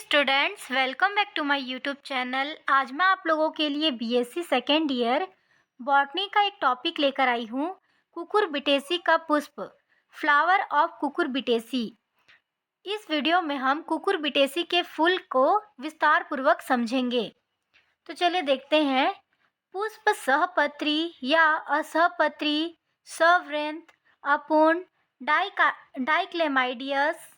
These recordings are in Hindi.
Students, welcome back to my YouTube channel. आज मैं आप लोगों के लिए बीएससी सेकेंड ईयर बॉटनी का एक टॉपिक लेकर आई हूँ, कुकुरबिटेसी का पुष्प, फ्लावर ऑफ कुकुरबिटेसी। इस वीडियो में हम कुकुरबिटेसी के फूल को विस्तार पूर्वक समझेंगे। तो चलिए देखते हैं। पुष्प सहपत्री या असहपत्री, सवृंत, अपूर्ण, डाइक्लेमाइडियस,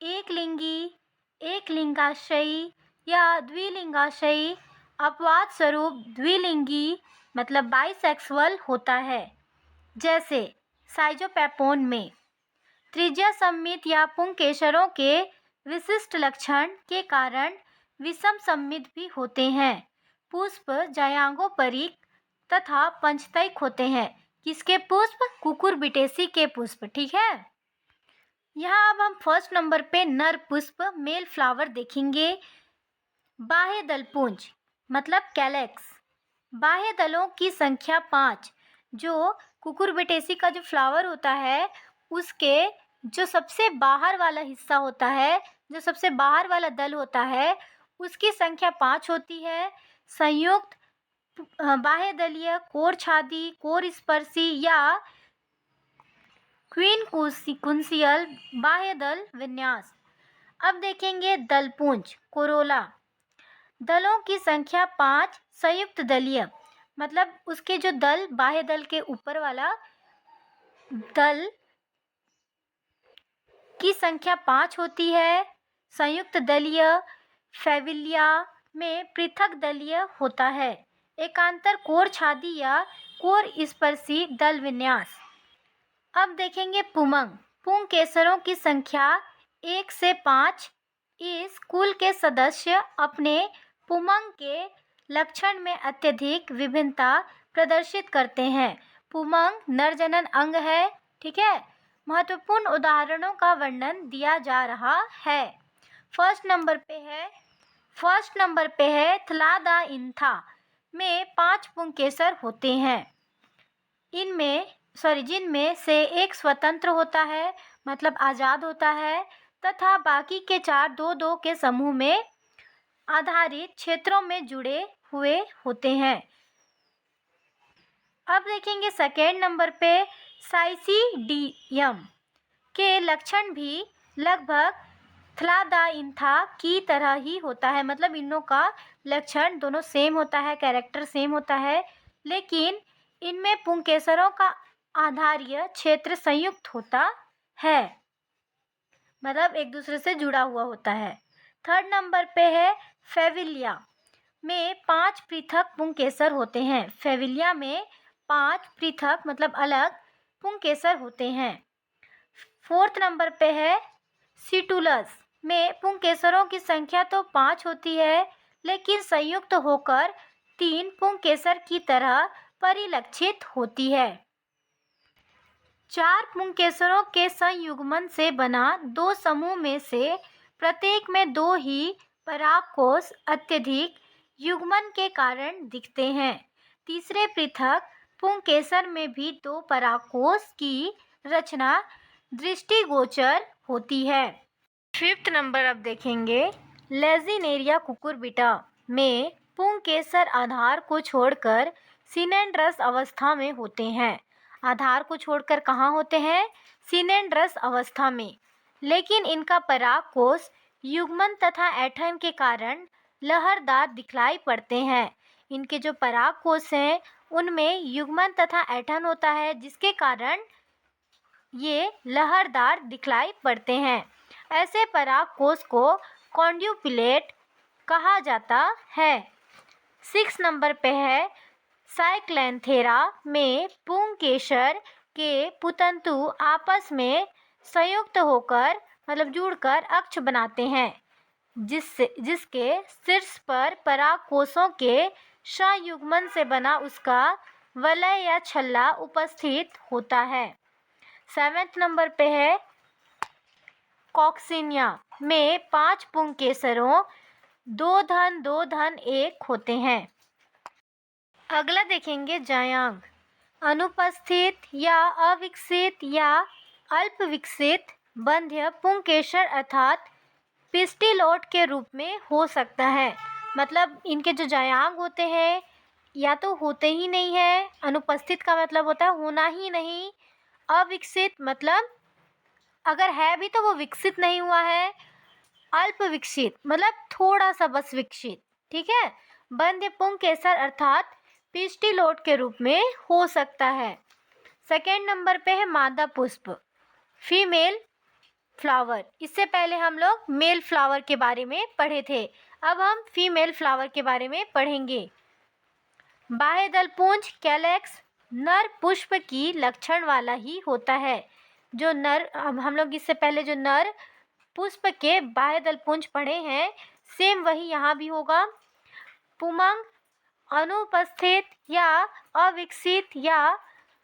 एक लिंगी, एक लिंगाशयी या द्विलिंगाशयी, अपवाद स्वरूप द्विलिंगी मतलब बाइसेक्सुअल होता है। जैसे साइजोपेपोन में त्रिज्या सममित या पुंकेसरों के विशिष्ट लक्षण के कारण विषम सममित भी होते हैं। पुष्प जयांगोपरीक तथा पंचतैक होते हैं। किसके पुष्प? कुकुरबिटेसी के पुष्प। ठीक है। यहाँ अब हम फर्स्ट नंबर पे नर पुष्प, मेल फ्लावर देखेंगे। बाह्य दलपुंज मतलब कैलेक्स, बाह्य दलों की संख्या 5। जो कुकुरबिटेसी का जो फ्लावर होता है उसके जो सबसे बाहर वाला हिस्सा होता है, जो सबसे बाहर वाला दल होता है, उसकी संख्या 5 होती है। संयुक्त बाह्य दलीय, कोर छादी, कोर स्पर्शी या क्वीन कुंसियल बाह्य दल विन्यास। अब देखेंगे दलपुंज, कोरोला, दलों की संख्या 5। संयुक्त दलीय मतलब उसके जो दल, बाह्य दल के ऊपर वाला दल की संख्या 5 होती है। संयुक्त दलीय फेविलिया में पृथक दलीय होता है। एकांतर कोर छादी या कोर स्पर्शी दल विन्यास। अब देखेंगे पुमंग, पुंकेसरों की संख्या 1 से 5। इस कुल के सदस्य अपने पुमंग के लक्षण में अत्यधिक विभिन्नता प्रदर्शित करते हैं। पुमंग नरजनन अंग है। ठीक है। महत्वपूर्ण उदाहरणों का वर्णन दिया जा रहा है। फर्स्ट नंबर पे है थलादा इंथा में 5 पुंकेसर होते हैं। जिनमें से एक स्वतंत्र होता है मतलब आज़ाद होता है, तथा बाकी के 4 2-2 के समूह में आधारित क्षेत्रों में जुड़े हुए होते हैं। अब देखेंगे सेकेंड नंबर पे साइसीडियम के लक्षण भी लगभग थलादाइंथा की तरह ही होता है। मतलब इनों का लक्षण दोनों सेम होता है, कैरेक्टर सेम होता है, लेकिन इनमें पुंकेसरों का आधारीय क्षेत्र संयुक्त होता है, मतलब एक दूसरे से जुड़ा हुआ होता है। थर्ड नंबर पे है फेविलिया में 5 पृथक पुंकेसर होते हैं। फेविलिया में 5 पृथक मतलब अलग पुंकेसर होते हैं। फोर्थ नंबर पे है सिटुलस में पुंकेसरों की संख्या तो 5 होती है, लेकिन संयुक्त होकर 3 पुंकेसर की तरह परिलक्षित होती है। 4 पुंकेसरों के संयुग्मन से बना 2 समूह में से प्रत्येक में 2 ही परागकोश अत्यधिक युग्मन के कारण दिखते हैं। तीसरे पृथक पुंकेसर में भी 2 परागकोश की रचना दृष्टिगोचर होती है। फिफ्थ नंबर अब देखेंगे लेजिनेरिया कुकुरबिटा में पुंकेसर आधार को छोड़कर सिनेंड्रस अवस्था में होते हैं। आधार को छोड़कर कहाँ होते हैं? सिनेंड्रस अवस्था में। लेकिन इनका परागकोश युग्मन तथा ऐंठन के कारण लहरदार दिखलाई पड़ते हैं। इनके जो परागकोश हैं उनमें युग्मन तथा ऐंठन होता है, जिसके कारण ये लहरदार दिखलाई पड़ते हैं। ऐसे परागकोश को कॉन्ड्यूपिलेट कहा जाता है। 6 नंबर पे है साइक्लैंथेरा में पुंकेसर के पुतंतु आपस में संयुक्त होकर मतलब जुड़कर अक्ष बनाते हैं, जिसके शीर्ष पर परागकोशों के संयुग्मन से बना उसका वलय या छल्ला उपस्थित होता है। 7 नंबर पे है कॉक्सिनिया में 5 पुंकेसरों 2-2-1 होते हैं। अगला देखेंगे जायांग, अनुपस्थित या अविकसित या अल्प विकसित बंध्य पुंकेसर अर्थात पिस्टिलोट के रूप में हो सकता है। मतलब इनके जो जायांग होते हैं या तो होते ही नहीं है, अनुपस्थित का मतलब होता है होना ही नहीं, अविकसित मतलब अगर है भी तो वो विकसित नहीं हुआ है, अल्प विकसित मतलब थोड़ा सा बस विकसित। ठीक है, बंध्य पुंकेसर अर्थात पिस्टिलोट के रूप में हो सकता है। सेकेंड नंबर पे है मादा पुष्प, फीमेल फ्लावर। इससे पहले हम लोग मेल फ्लावर के बारे में पढ़े थे, अब हम फीमेल फ्लावर के बारे में पढ़ेंगे। बाह्य दलपुंज कैलेक्स नर पुष्प की लक्षण वाला ही होता है। जो नर, हम लोग इससे पहले जो नर पुष्प के बाह्य दलपुंज पढ़े हैं, सेम वही यहाँ भी होगा। पुमंग अनुपस्थित या अविकसित या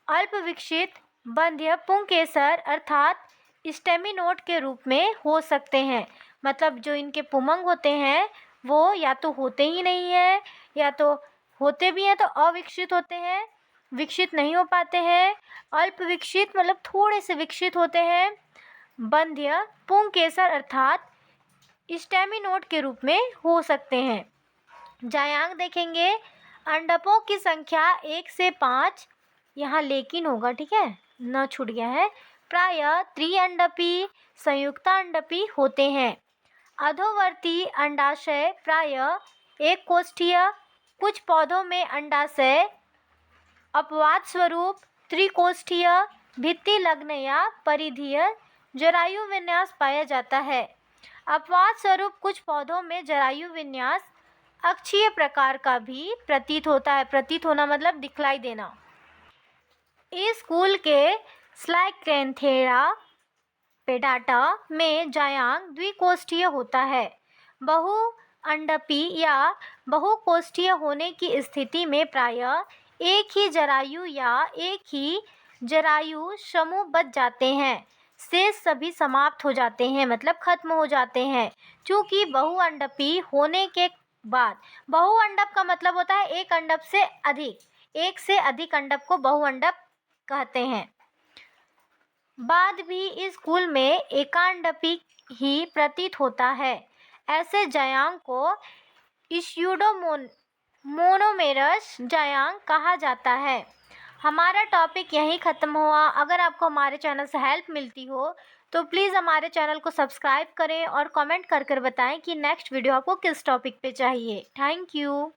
अल्प विकसित बंध्य पुंकेसर अर्थात स्टेमिनोड के रूप में हो सकते हैं। मतलब जो इनके पुमंग होते हैं वो या तो होते ही नहीं है, या तो होते भी हैं तो अविकसित होते हैं, विकसित नहीं हो पाते हैं। अल्प विकसित मतलब थोड़े से विकसित होते हैं। बंध्य पुंकेसर अर्थात स्टेमिनोड के रूप में हो सकते हैं। जायांग देखेंगे, अंडकों की संख्या 1 से 5, यहाँ लेकिन होगा, ठीक है, न छूट गया है, प्रायः त्रिअंडपी संयुक्तांडपी होते हैं। अधोवर्ती अंडाशय प्रायः एक कोष्ठीय, कुछ पौधों में अंडाशय अपवाद स्वरूप त्रिकोष्ठीय, भित्ति लग्न या परिधीय जरायु विन्यास पाया जाता है। अपवाद स्वरूप कुछ पौधों में जरायु विन्यास अक्षीय प्रकार का भी प्रतीत होता है। प्रतीत होना मतलब दिखलाई देना। इस कुल के स्लाइकेंथेरा पेडाटा में जायांग द्विकोष्ठीय होता है। बहु अंडपी या बहुकोष्ठीय होने की स्थिति में प्रायः एक ही जरायु या एक ही जरायु समूह बच जाते हैं, शेष सभी समाप्त हो जाते हैं, मतलब खत्म हो जाते हैं। क्योंकि बहुअंडपी होने के बाद, बहुअंडप का मतलब होता है एक अंडप से अधिक, एक से अधिक अंडप को बहुअंडप कहते हैं। बाद भी इस कुल में एकांडपी ही प्रतीत होता है। ऐसे जायांग को मोनोमेरस जायांग कहा जाता है। हमारा टॉपिक यहीं ख़त्म हुआ। अगर आपको हमारे चैनल से हेल्प मिलती हो तो प्लीज़ हमारे चैनल को सब्सक्राइब करें और कमेंट कर बताएं कि नेक्स्ट वीडियो आपको किस टॉपिक पे चाहिए। Thank you.